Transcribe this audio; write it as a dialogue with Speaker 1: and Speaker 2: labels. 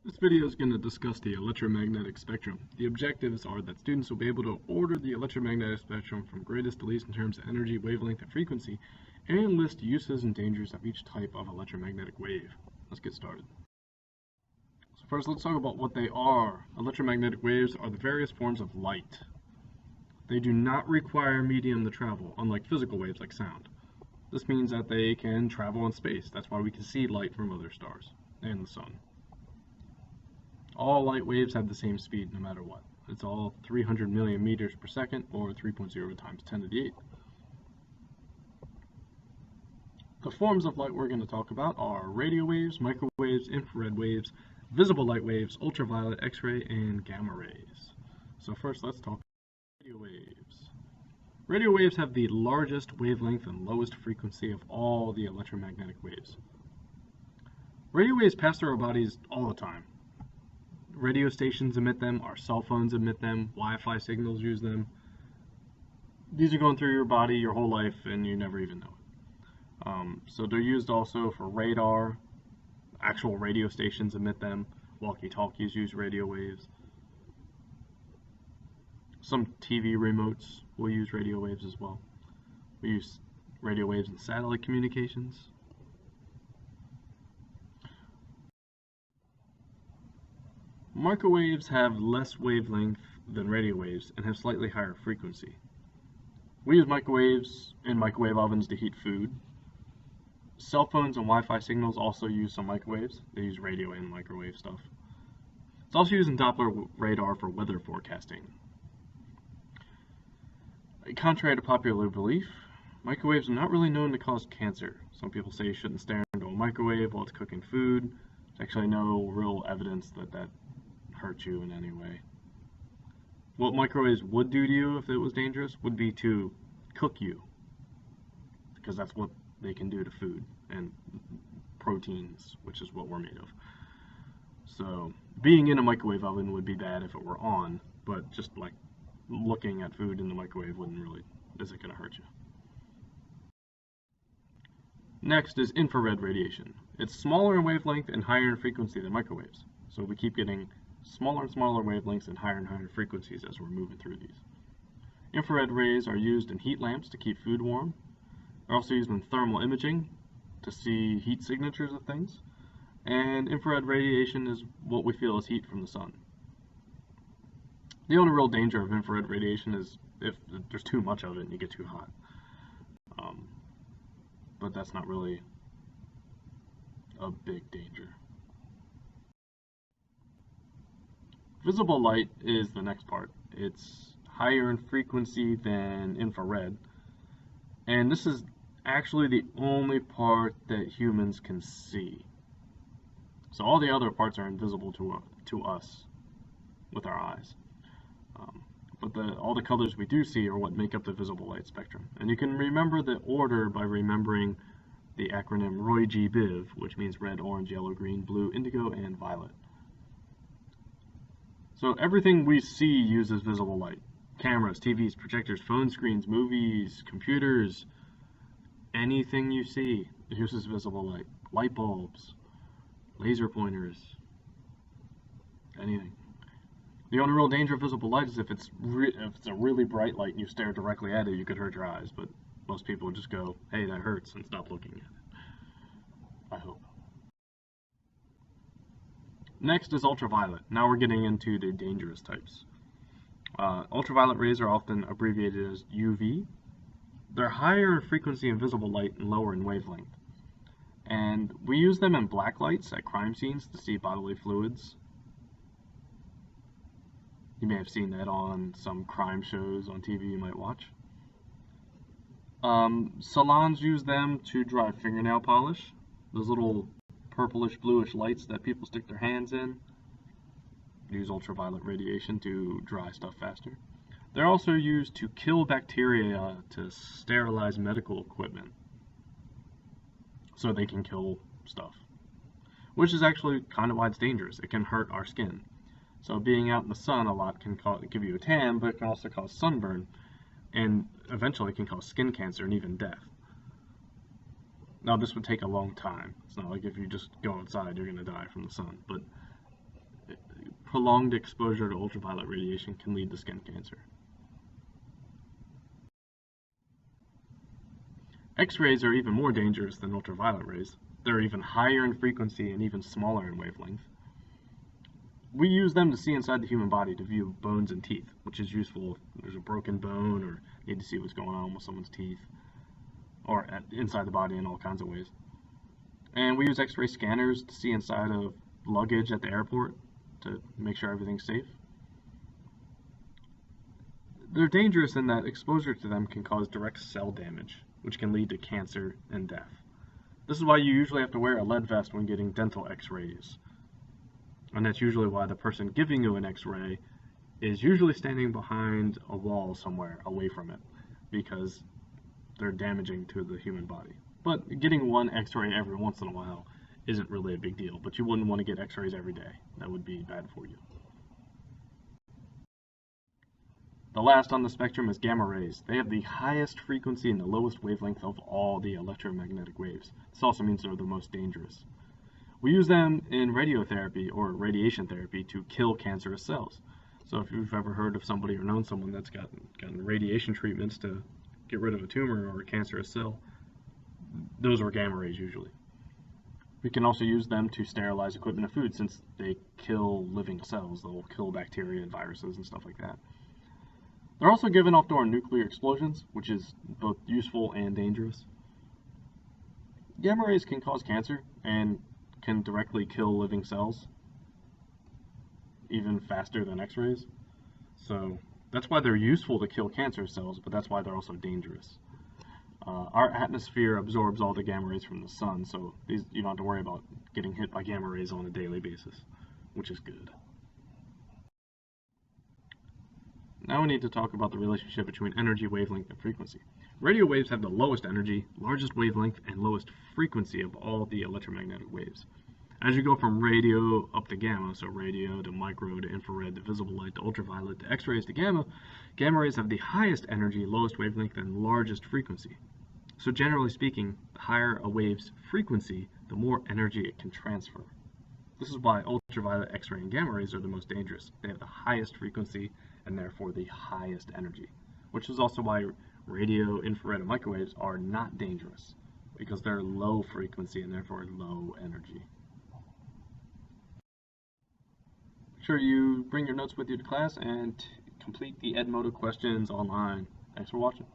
Speaker 1: This video is going to discuss the electromagnetic spectrum. The objectives are that students will be able to order the electromagnetic spectrum from greatest to least in terms of energy, wavelength, and frequency, and list uses and dangers of each type of electromagnetic wave. Let's get started. So first, let's talk about what they are. Electromagnetic waves are the various forms of light. They do not require medium to travel, unlike physical waves like sound. This means that they can travel in space. That's why we can see light from other stars and the sun. All light waves have the same speed no matter what. It's all 300 million meters per second, or 3.0 times 10 to the 8th. The forms of light we're going to talk about are radio waves, microwaves, infrared waves, visible light waves, ultraviolet, X-ray, and gamma rays. So first let's talk radio waves. Radio waves have the largest wavelength and lowest frequency of all the electromagnetic waves. Radio waves pass through our bodies all the time. Radio stations emit them, our cell phones emit them, Wi-Fi signals use them. These are going through your body your whole life and you never even know it. So they're used also for radar. Actual radio stations emit them. Walkie-talkies use radio waves. Some TV remotes will use radio waves as well. We use radio waves in satellite communications. Microwaves have less wavelength than radio waves and have slightly higher frequency. We use microwaves in microwave ovens to heat food. Cell phones and Wi-Fi signals also use some microwaves. They use radio and microwave stuff. It's also used in Doppler radar for weather forecasting. Contrary to popular belief, microwaves are not really known to cause cancer. Some people say you shouldn't stare into a microwave while it's cooking food. There's actually no real evidence that hurt you in any way. What microwaves would do to you if it was dangerous would be to cook you, because that's what they can do to food and proteins, which is what we're made of. So being in a microwave oven would be bad if it were on, but just like looking at food in the microwave isn't going to hurt you. Next is infrared radiation. It's smaller in wavelength and higher in frequency than microwaves, so we keep getting smaller and smaller wavelengths and higher frequencies as we're moving through these. Infrared rays are used in heat lamps to keep food warm. They're also used in thermal imaging to see heat signatures of things. And infrared radiation is what we feel as heat from the sun. The only real danger of infrared radiation is if there's too much of it and you get too hot. But that's not really a big danger. Visible light is the next part. It's higher in frequency than infrared, and this is actually the only part that humans can see. So all the other parts are invisible to us with our eyes. But all the colors we do see are what make up the visible light spectrum. And you can remember the order by remembering the acronym ROY-G-BIV, which means red, orange, yellow, green, blue, indigo, and violet. So everything we see uses visible light. Cameras, TVs, projectors, phone screens, movies, computers, anything you see uses visible light. Light bulbs, laser pointers, anything. The only real danger of visible light is if it's a really bright light and you stare directly at it, you could hurt your eyes, but most people just go, hey, that hurts, and stop looking at it. I hope. Next is ultraviolet. Now we're getting into the dangerous types. Ultraviolet rays are often abbreviated as UV. They're higher in frequency in visible light and lower in wavelength. And we use them in black lights at crime scenes to see bodily fluids. You may have seen that on some crime shows on TV you might watch. Salons use them to dry fingernail polish. Those little purplish bluish lights that people stick their hands in use ultraviolet radiation to dry stuff faster. They're also used to kill bacteria to sterilize medical equipment so they can kill stuff, which is actually kind of why it's dangerous. It can hurt our skin. So being out in the sun a lot can give you a tan, but it can also cause sunburn, and eventually can cause skin cancer and even death. Now this would take a long time. It's not like if you just go outside you're going to die from the sun, but prolonged exposure to ultraviolet radiation can lead to skin cancer. X-rays are even more dangerous than ultraviolet rays. They're even higher in frequency and even smaller in wavelength. We use them to see inside the human body to view bones and teeth, which is useful if there's a broken bone or need to see what's going on with someone's teeth, or inside the body in all kinds of ways. And we use X-ray scanners to see inside of luggage at the airport to make sure everything's safe. They're dangerous in that exposure to them can cause direct cell damage, which can lead to cancer and death. This is why you usually have to wear a lead vest when getting dental X-rays. And that's usually why the person giving you an X-ray is usually standing behind a wall somewhere away from it, because they're damaging to the human body. But getting one X-ray every once in a while isn't really a big deal, but you wouldn't want to get X-rays every day. That would be bad for you. The last on the spectrum is gamma rays. They have the highest frequency and the lowest wavelength of all the electromagnetic waves. This also means they're the most dangerous. We use them in radiotherapy or radiation therapy to kill cancerous cells. So if you've ever heard of somebody or known someone that's gotten radiation treatments to get rid of a tumor or a cancerous cell, those are gamma rays usually. We can also use them to sterilize equipment and food, since they kill living cells. They'll kill bacteria and viruses and stuff like that. They're also given off during nuclear explosions, which is both useful and dangerous. Gamma rays can cause cancer and can directly kill living cells, even faster than X-rays. So that's why they're useful to kill cancer cells, but that's why they're also dangerous. Our atmosphere absorbs all the gamma rays from the sun, so you don't have to worry about getting hit by gamma rays on a daily basis, which is good. Now we need to talk about the relationship between energy, wavelength, and frequency. Radio waves have the lowest energy, largest wavelength, and lowest frequency of all the electromagnetic waves. As you go from radio up to gamma, so radio to micro to infrared to visible light to ultraviolet to X-rays to gamma, gamma rays have the highest energy, lowest wavelength, and largest frequency. So generally speaking, the higher a wave's frequency, the more energy it can transfer. This is why ultraviolet, X-ray, and gamma rays are the most dangerous. They have the highest frequency and therefore the highest energy, which is also why radio, infrared, and microwaves are not dangerous, because they're low frequency and therefore low energy. Make sure you bring your notes with you to class and complete the Edmodo questions online. Thanks for watching.